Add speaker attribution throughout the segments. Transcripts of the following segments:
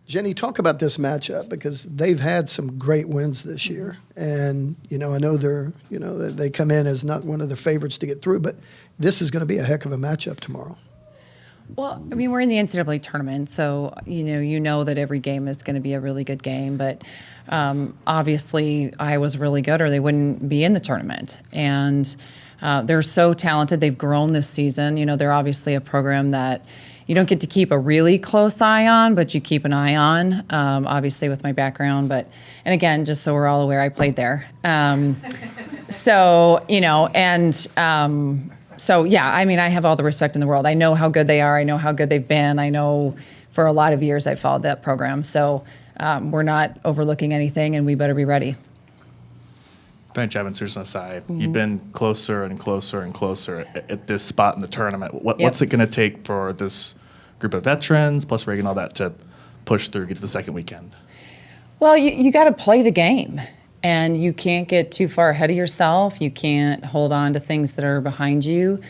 Speaker 1: Jennie, talk about this matchup because they've had some great wins this year, and I know they come in as not one of the favorites to get through, but this is going to be a heck of a matchup tomorrow.
Speaker 2: Well, I mean, we're in the NCAA tournament, so you know that every game is going to be a really good game. But obviously, Iowa's really good, or they wouldn't be in the tournament. And they're so talented; they've grown this season. They're obviously a program that you don't get to keep a really close eye on, but you keep an eye on. Obviously, with my background, and again, just so we're all aware, I played there. So, yeah, I mean, I have all the respect in the world. I know how good they are. I know how good they've been. I know for a lot of years I've followed that program. So we're not overlooking anything, and we better be ready.
Speaker 3: Bench Evans's aside, you've been closer and closer and closer at this spot in the tournament. What's it going to take for this group of veterans, plus Reagan, all that, to push through, get to the second weekend? Well,
Speaker 2: you got to play the game. And you can't get too far ahead of yourself. You can't hold on to things that are behind you.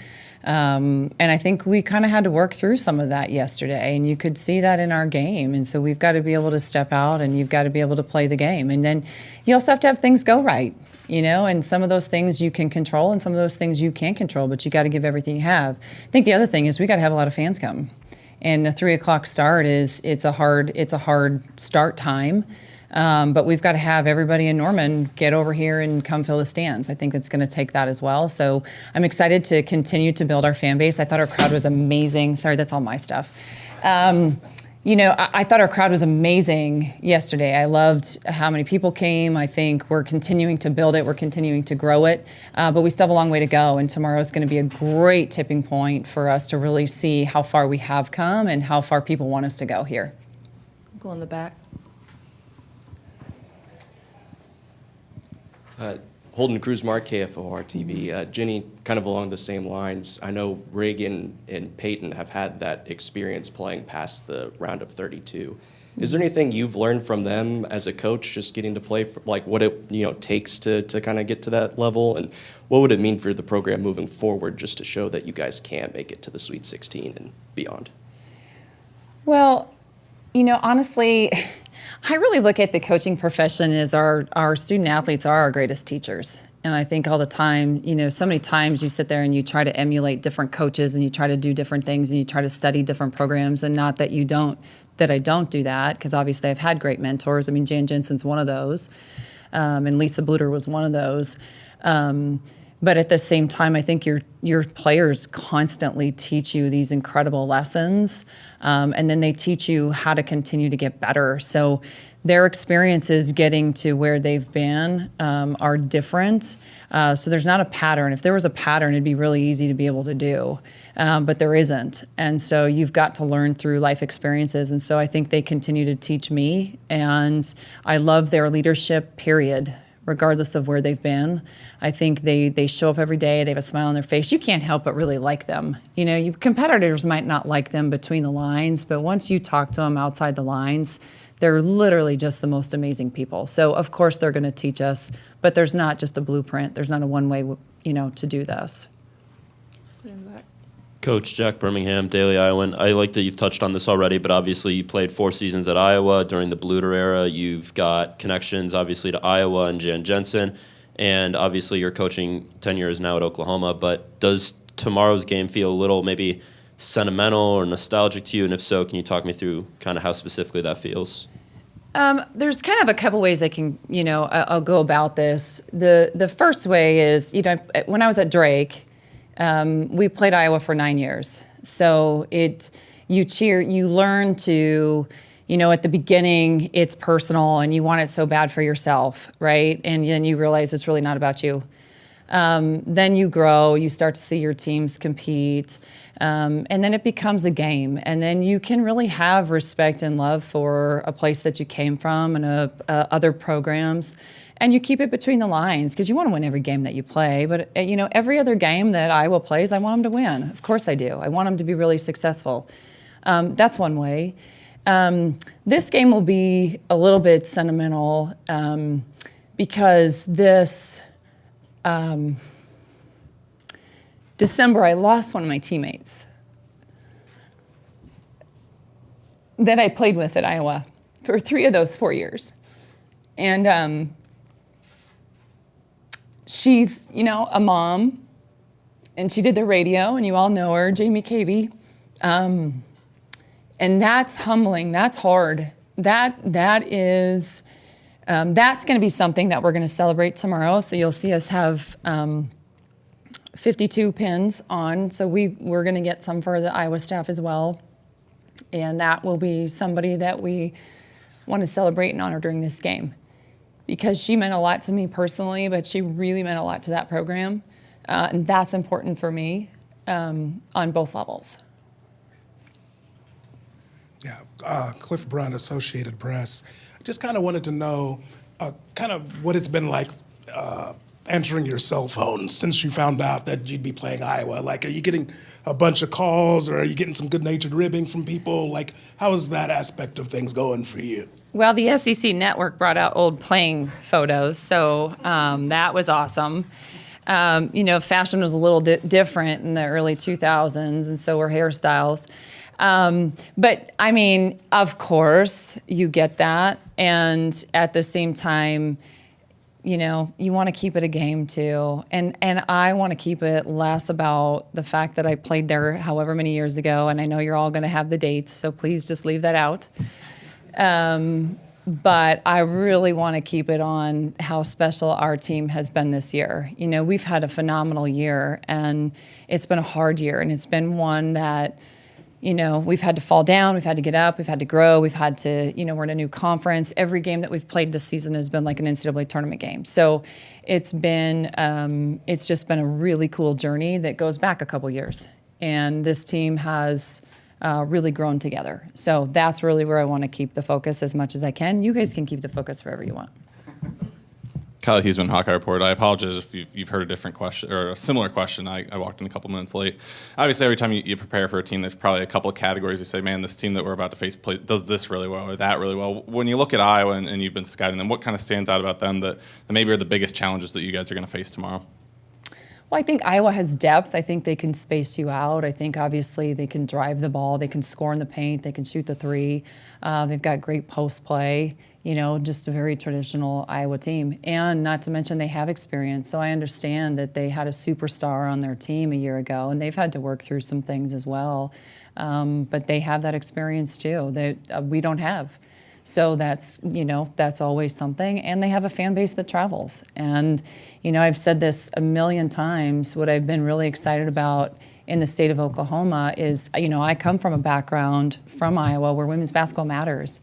Speaker 2: And I think we kind of had to work through some of that yesterday, and you could see that in our game. And so we've got to be able to step out, and you've got to be able to play the game. And then you also have to have things go right, and some of those things you can control and some of those things you can't control, but you got to give everything you have. I think the other thing is we got to have a lot of fans come. And a 3:00 start it's a hard start time. But we've got to have everybody in Norman get over here and come fill the stands. I think it's going to take that as well. So I'm excited to continue to build our fan base. I thought our crowd was amazing. Sorry, that's all my stuff. I thought our crowd was amazing yesterday. I loved how many people came. I think we're continuing to build it. We're continuing to grow it. But we still have a long way to go. And tomorrow is going to be a great tipping point for us to really see how far we have come and how far people want us to go here.
Speaker 4: Go in the back.
Speaker 5: Holden Cruz-Mark, KFOR TV. Jennie, kind of along the same lines, I know Reagan and Peyton have had that experience playing past the round of 32. Is there anything you've learned from them as a coach, just getting to play, what it takes to kind of get to that level? And what would it mean for the program moving forward, just to show that you guys can make it to the Sweet 16 and beyond?
Speaker 2: Well, honestly, I really look at the coaching profession as our student athletes are our greatest teachers. And I think all the time, so many times you sit there and you try to emulate different coaches and you try to do different things and you try to study different programs, and not that I don't do that, because obviously I've had great mentors. I mean, Jan Jensen's one of those, and Lisa Bluter was one of those. But at the same time, I think your players constantly teach you these incredible lessons, and then they teach you how to continue to get better. So their experiences getting to where they've been are different. So there's not a pattern. If there was a pattern, it'd be really easy to be able to do, but there isn't. And so you've got to learn through life experiences. And so I think they continue to teach me, and I love their leadership, period. Regardless of where they've been. I think they show up every day, they have a smile on their face. You can't help but really like them. Competitors might not like them between the lines, but once you talk to them outside the lines, they're literally just the most amazing people. So of course they're gonna teach us, but there's not just a blueprint. There's not a one way, to do this.
Speaker 6: Coach Jack Birmingham, Daily Iowan. I like that you've touched on this already, but obviously you played 4 seasons at Iowa during the Bluter era. You've got connections, obviously, to Iowa and Jan Jensen, and obviously you're coaching 10 years now at Oklahoma. But does tomorrow's game feel a little maybe sentimental or nostalgic to you? And if so, can you talk me through kind of how specifically that feels?
Speaker 2: There's kind of a couple ways I can, I'll go about this. The first way is, when I was at Drake, we played Iowa for 9 years. So you learn to, at the beginning, it's personal and you want it so bad for yourself, right? And then you realize it's really not about you. Then you grow, you start to see your teams compete, and then it becomes a game. And then you can really have respect and love for a place that you came from and other programs. And you keep it between the lines because you want to win every game that you play. But, every other game that Iowa plays, I want them to win. Of course I do. I want them to be really successful. That's one way. This game will be a little bit sentimental because this December, I lost one of my teammates that I played with at Iowa. for 3 of those 4 years. And she's, you know, a mom, and she did the radio, and you all know her, Jamie Cavey. And that's humbling. That's hard. That's going to be something that we're going to celebrate tomorrow. So you'll see us have 52 pins on. So we're going to get some for the Iowa staff as well. And that will be somebody that we want to celebrate and honor during this game, because she meant a lot to me personally, but she really meant a lot to that program. And that's important for me on both levels.
Speaker 4: Yeah, Cliff Brunt, Associated Press. Just kind of wanted to know kind of what it's been like answering your cell phone since you found out that you'd be playing Iowa. Like, are you getting a bunch of calls, or are you getting some good-natured ribbing from people? Like, how is that aspect of things going for you?
Speaker 2: Well, the SEC Network brought out old playing photos, so that was awesome. You know, fashion was a little different in the early 2000s, and so were hairstyles. But I mean, of course, you get that. And at the same time, you know, you want to keep it a game too. And I want to keep it less about the fact that I played there however many years ago. And I know you're all going to have the dates, so please just leave that out. But I really want to keep it on how special our team has been this year. You know, we've had a phenomenal year, and it's been a hard year, and it's been one that, you know, we've had to fall down, we've had to get up, we've had to grow, we've had to, you know, we're in a new conference. Every game that we've played this season has been like an NCAA tournament game. So it's been, it's just been a really cool journey that goes back a couple years. And this team has really grown together. So that's really where I want to keep the focus as much as I can. You guys can keep the focus wherever you want.
Speaker 7: Kyle Huseman, Hawkeye Report. I apologize if you've heard a different question or a similar question. I walked in a couple minutes late. Obviously, every time you prepare for a team, there's probably a couple of categories. You say, man, this team that we're about to face does this really well or that really well. When you look at Iowa and you've been scouting them, what kind of stands out about them that maybe are the biggest challenges that you guys are going to face tomorrow?
Speaker 2: Well, I think Iowa has depth. I think they can space you out. I think obviously they can drive the ball. They can score in the paint. They can shoot the three. They've got great post play. You know, just a very traditional Iowa team. And not to mention they have experience. So I understand that they had a superstar on their team a year ago, and they've had to work through some things as well. But they have that experience too that we don't have. So that's, you know, that's always something. And they have a fan base that travels. And, you know, I've said this a million times. What I've been really excited about in the state of Oklahoma is, you know, I come from a background from Iowa where women's basketball matters.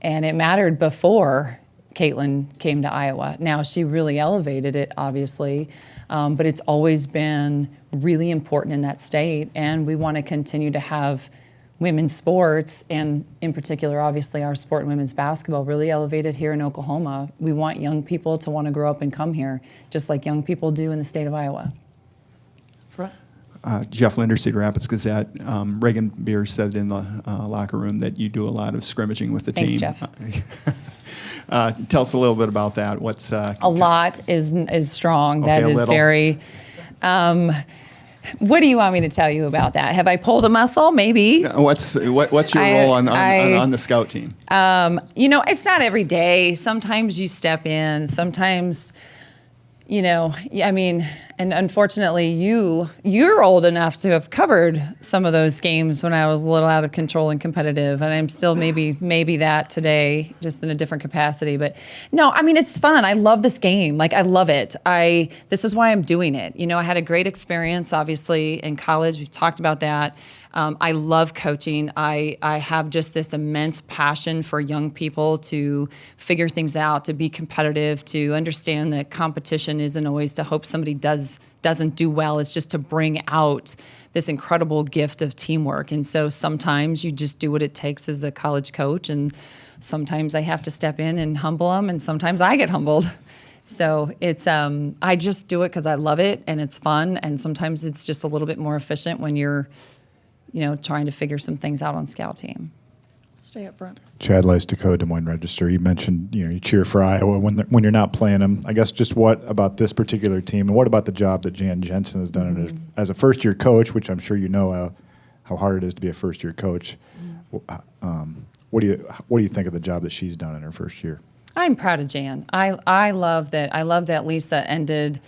Speaker 2: And it mattered before Caitlin came to Iowa. Now, she really elevated it, obviously. But it's always been really important in that state. And we want to continue to have women's sports, and in particular, obviously, our sport and women's basketball really elevated here in Oklahoma. We want young people to want to grow up and come here, just like young people do in the state of Iowa.
Speaker 8: Jeff Linder, Cedar Rapids Gazette. Reagan Beers said in the locker room that you do a lot of scrimmaging with the
Speaker 2: Thanks,
Speaker 8: team.
Speaker 2: Jeff.
Speaker 8: Tell us a little bit about that. What's
Speaker 2: a lot is strong.
Speaker 8: Okay,
Speaker 2: that is
Speaker 8: little.
Speaker 2: very. What do you want me to tell you about that? Have I pulled a muscle? Maybe.
Speaker 8: What's your role on the scout team?
Speaker 2: You know, it's not every day. Sometimes you step in. Sometimes, you know, I mean, and unfortunately, you're old enough to have covered some of those games when I was a little out of control and competitive, and I'm still maybe that today, just in a different capacity. But no, I mean, it's fun. I love this game. Like, I love it. This is why I'm doing it. You know, I had a great experience, obviously, in college. We've talked about that. I love coaching. I have just this immense passion for young people to figure things out, to be competitive, to understand that competition isn't always to hope somebody doesn't do well. It's just to bring out this incredible gift of teamwork. And so sometimes you just do what it takes as a college coach, and sometimes I have to step in and humble them, and sometimes I get humbled. So it's I just do it because I love it and it's fun, and sometimes it's just a little bit more efficient when you're, you know, trying to figure some things out on scout team. Stay up front.
Speaker 9: Chad Leis-Deco, Des Moines Register. You mentioned, you know, you cheer for Iowa when you're not playing them. I guess just what about this particular team, and what about the job that Jan Jensen has done as a first-year coach, which I'm sure you know how hard it is to be a first-year coach. what do you think of the job that she's done in her first year?
Speaker 2: I'm proud of Jan. I love that. I love that Lisa ended,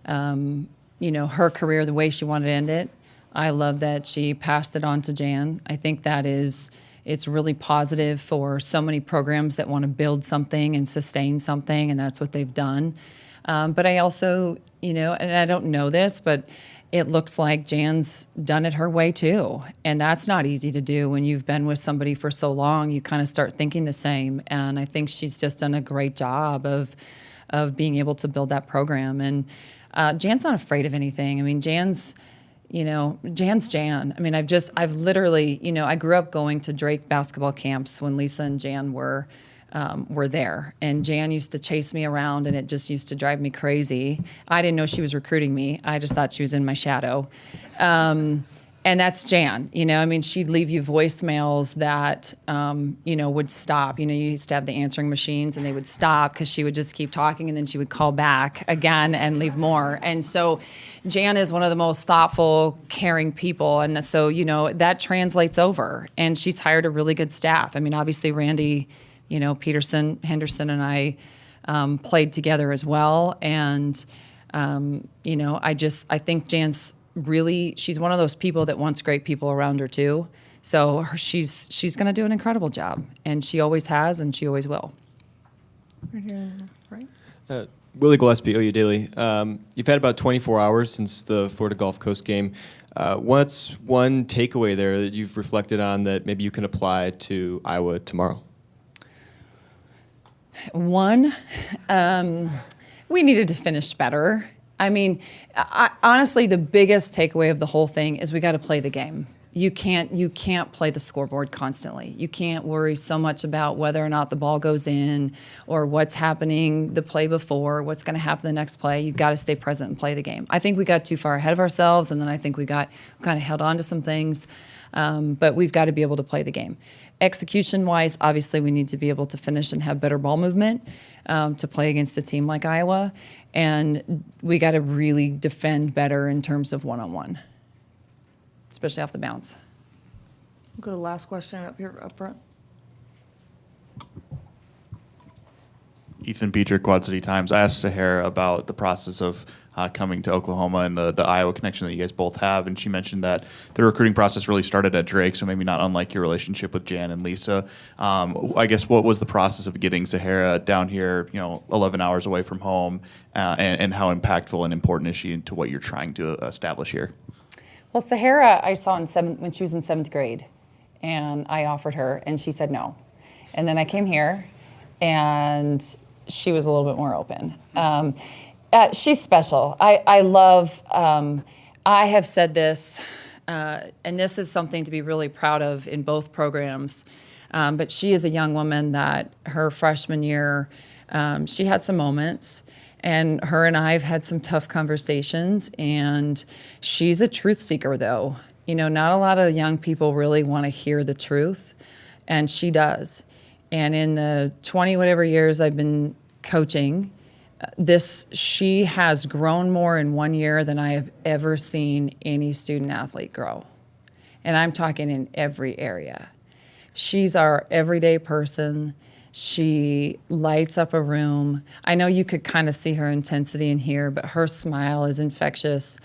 Speaker 2: her career the way she wanted to end it. I love that she passed it on to Jan. I think it's really positive for so many programs that want to build something and sustain something, and that's what they've done. But I also, and I don't know this, but it looks like Jan's done it her way too. And that's not easy to do when you've been with somebody for so long. You kind of start thinking the same. And I think she's just done a great job of being able to build that program. And Jan's not afraid of anything. I mean, Jan's Jan. I mean, I've literally, I grew up going to Drake basketball camps when Lisa and Jan were there. And Jan used to chase me around, and it just used to drive me crazy. I didn't know she was recruiting me. I just thought she was in my shadow. And that's Jan. I mean, she'd leave you voicemails that, would stop. You used to have the answering machines, and they would stop because she would just keep talking, and then she would call back again and leave more. And so Jan is one of the most thoughtful, caring people. And so, that translates over. And she's hired a really good staff. I mean, obviously, Randy, Peterson, Henderson, and I played together as well. And, I think Jan's she's one of those people that wants great people around her too. So she's going to do an incredible job, and she always has, and she always will. Right here, right?
Speaker 10: Willie Gillespie, OU Daily. You've had about 24 hours since the Florida Gulf Coast game. What's one takeaway there that you've reflected on that maybe you can apply to Iowa tomorrow?
Speaker 2: One, we needed to finish better. I mean, honestly, the biggest takeaway of the whole thing is we got to play the game. You can't play the scoreboard constantly. You can't worry so much about whether or not the ball goes in or what's happening the play before, what's going to happen the next play. You've got to stay present and play the game. I think we got too far ahead of ourselves, and then I think we got kind of held on to some things. But we've got to be able to play the game. Execution-wise, obviously, we need to be able to finish and have better ball movement to play against a team like Iowa. And we got to really defend better in terms of one-on-one, especially off the bounce.
Speaker 11: We'll go to the last question up here, up front.
Speaker 12: Ethan Beecher, Quad City Times. I asked Sahara about the process of coming to Oklahoma and the Iowa connection that you guys both have, and she mentioned that the recruiting process really started at Drake, so maybe not unlike your relationship with Jan and Lisa. I guess what was the process of getting Sahara down here, 11 hours away from home, and how impactful and important is she to what you're trying to establish here?
Speaker 2: Well, Sahara I saw when she was in 7th grade, and I offered her, and she said no. And then I came here, and she was a little bit more open. She's special. I love, I have said this, and this is something to be really proud of in both programs, but she is a young woman that her freshman year, she had some moments, and her and I have had some tough conversations, and she's a truth seeker though. Not a lot of young people really want to hear the truth, and she does. And in the 20 whatever years I've been coaching, she has grown more in 1 year than I have ever seen any student athlete grow. And I'm talking in every area. She's our everyday person. She lights up a room. I know you could kind of see her intensity in here, but her smile is infectious.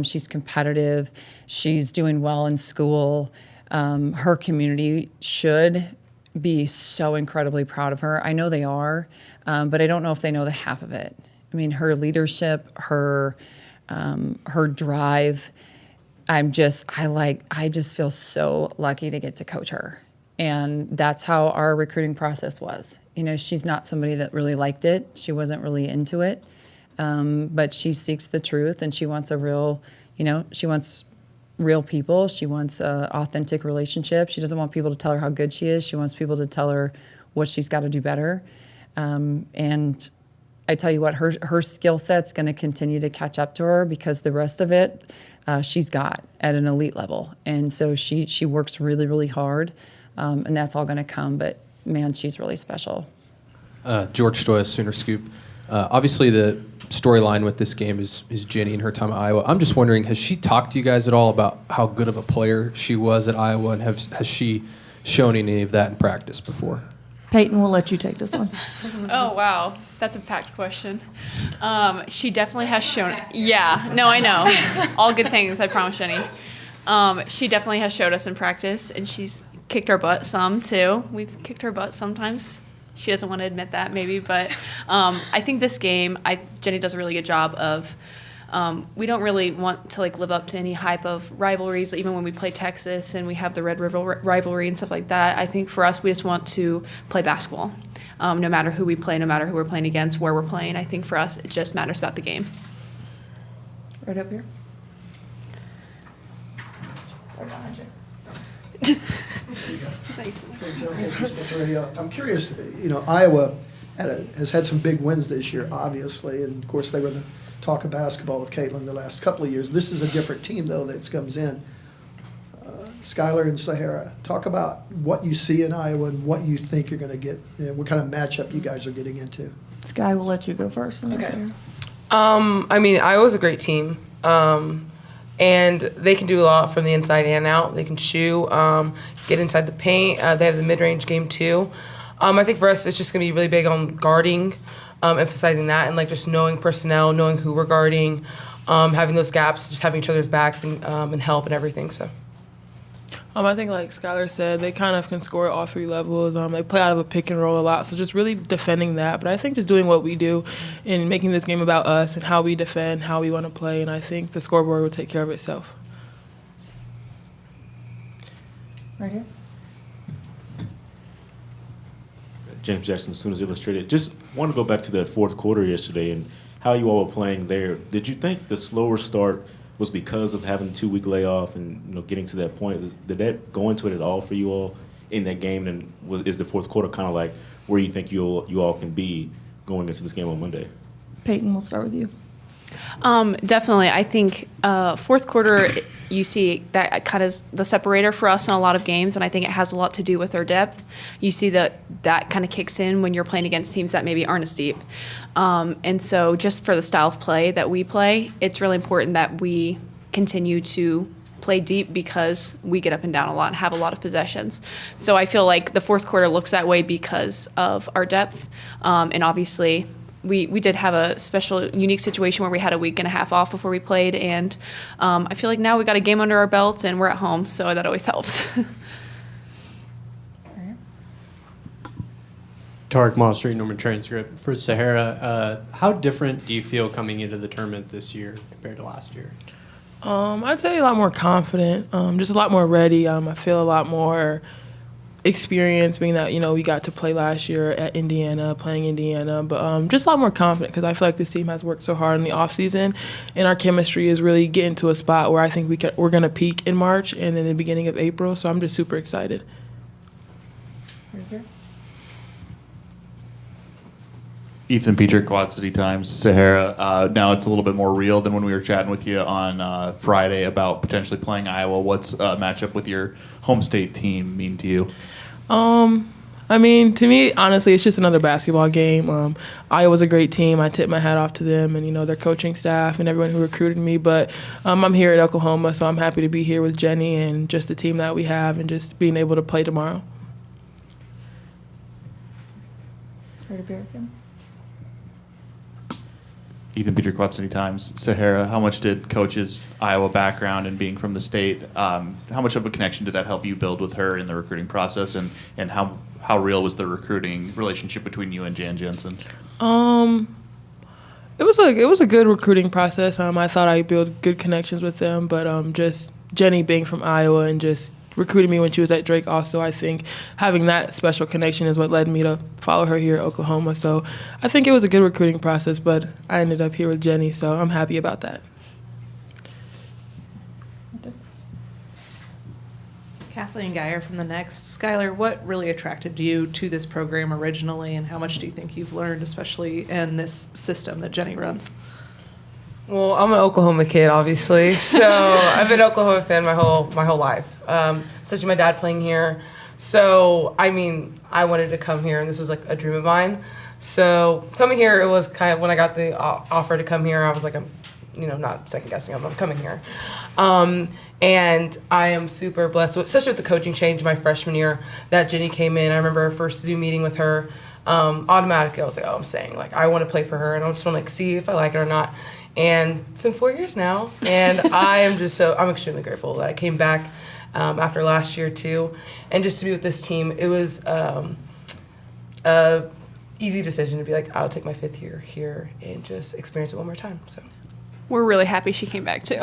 Speaker 2: She's competitive. She's doing well in school. Her community should be so incredibly proud of her. I know they are, but I don't know if they know the half of it. I mean, her leadership, her drive. I just feel so lucky to get to coach her. And that's how our recruiting process was. She's not somebody that really liked it. She wasn't really into it. But she seeks the truth, and she wants she wants real people. She wants an authentic relationship. She doesn't want people to tell her how good she is. She wants people to tell her what she's got to do better. And I tell you what, her skill set's going to continue to catch up to her, because the rest of it she's got at an elite level. And so she works really, really hard, and that's all going to come. But, man, she's really special.
Speaker 13: George Stoya, Sooner Scoop. Obviously, the storyline with this game is Jennie and her time at Iowa. I'm just wondering, has she talked to you guys at all about how good of a player she was at Iowa, and has she shown any of that in practice before?
Speaker 11: Peyton, we'll let you take this one.
Speaker 14: Oh, wow. That's a packed question. She definitely has shown it. Yeah, no, I know. All good things, I promise, Jenny. She definitely has showed us in practice, and she's kicked our butt some, too. We've kicked her butt sometimes. She doesn't want to admit that, maybe. But I think this game, Jenny does a really good job of we don't really want to live up to any hype of rivalries, even when we play Texas and we have the Red River rivalry and stuff like that. I think for us, we just want to play basketball. No matter who we play, no matter who we're playing against, where we're playing. I think for us, it just matters about the game.
Speaker 11: Right up here.
Speaker 1: I'm curious, Iowa has had some big wins this year, obviously, and of course they were the talk of basketball with Caitlin the last couple of years. This is a different team, though, that comes in. Skylar and Sahara, talk about what you see in Iowa and what you think you're going to get, what kind of matchup you guys are getting into.
Speaker 11: Sky, we'll let you go first.
Speaker 15: Okay. Iowa's a great team. And they can do a lot from the inside and out. They can shoot, get inside the paint. They have the mid-range game, too. I think for us, it's just going to be really big on guarding, emphasizing that, and just knowing personnel, knowing who we're guarding, having those gaps, just having each other's backs and help and everything. So.
Speaker 16: I think, like Skylar said, they kind of can score at all three levels. They play out of a pick and roll a lot, so just really defending that. But I think just doing what we do and making this game about us and how we defend, how we want to play, and I think the scoreboard will take care of itself.
Speaker 11: Right here.
Speaker 17: James Jackson, Students Illustrated. Just want to go back to that fourth quarter yesterday and how you all were playing there. Did you think the slower start was because of having a 2-week layoff and getting to that point? Did that go into it at all for you all in that game? And is the fourth quarter kind of like where you think you all can be going into this game on Monday?
Speaker 11: Peyton, we'll start with you.
Speaker 14: Definitely. I think fourth quarter, you see that kind of the separator for us in a lot of games, and I think it has a lot to do with our depth. You see that kind of kicks in when you're playing against teams that maybe aren't as deep. And so just for the style of play that we play, it's really important that we continue to play deep because we get up and down a lot and have a lot of possessions. So I feel like the fourth quarter looks that way because of our depth. And obviously, we did have a special, unique situation where we had a week and a half off before we played. And I feel like now we got a game under our belts and we're at home, so that always helps.
Speaker 18: Tarek Mall Street, Norman Transcript. For Sahara, how different do you feel coming into the tournament this year compared to last year?
Speaker 16: I'd say a lot more confident, just a lot more ready. I feel a lot more experienced, being that, we got to play last year at Indiana, playing Indiana, but just a lot more confident because I feel like this team has worked so hard in the offseason, and our chemistry is really getting to a spot where I think we're going to peak in March and in the beginning of April, so I'm just super excited.
Speaker 12: Ethan Petrick, Quad City Times. Sahara, now it's a little bit more real than when we were chatting with you on Friday about potentially playing Iowa. What's a matchup with your home state team mean to you?
Speaker 16: To me, honestly, it's just another basketball game. Iowa's a great team. I tip my hat off to them and, their coaching staff and everyone who recruited me. But I'm here at Oklahoma, so I'm happy to be here with Jennie and just the team that we have and just being able to play tomorrow.
Speaker 12: Ethan Petrick, Quad City Times. Sahara, how much did Coach's Iowa background and being from the state, how much of a connection did that help you build with her in the recruiting process, and how real was the recruiting relationship between you and Jan Jensen?
Speaker 16: It was a good recruiting process. I thought I built good connections with them, but just Jennie being from Iowa and just recruiting me when she was at Drake also, I think having that special connection is what led me to follow her here at Oklahoma. So I think it was a good recruiting process, but I ended up here with Jennie, so I'm happy about that.
Speaker 19: Kathleen Geyer from The Next. Skylar, what really attracted you to this program originally, and how much do you think you've learned, especially in this system that Jennie runs?
Speaker 15: Well, I'm an Oklahoma kid, obviously, so I've been an Oklahoma fan my whole life, especially my dad playing here. So, I wanted to come here, and this was like a dream of mine. So, coming here, it was kind of, when I got the offer to come here, I was like, not second guessing them. I'm coming here. And I am super blessed, especially with the coaching change my freshman year, that Jennie came in. I remember our first Zoom meeting with her. Automatically, I was like, oh, I'm staying. Like, I want to play for her, and I just want to, like, see if I like it or not. And it's been 4 years now, and I'm extremely grateful that I came back after last year, too. And just to be with this team, it was a easy decision to be like, I'll take my 5th year here and just experience it one more time. So
Speaker 14: We're really happy she came back too.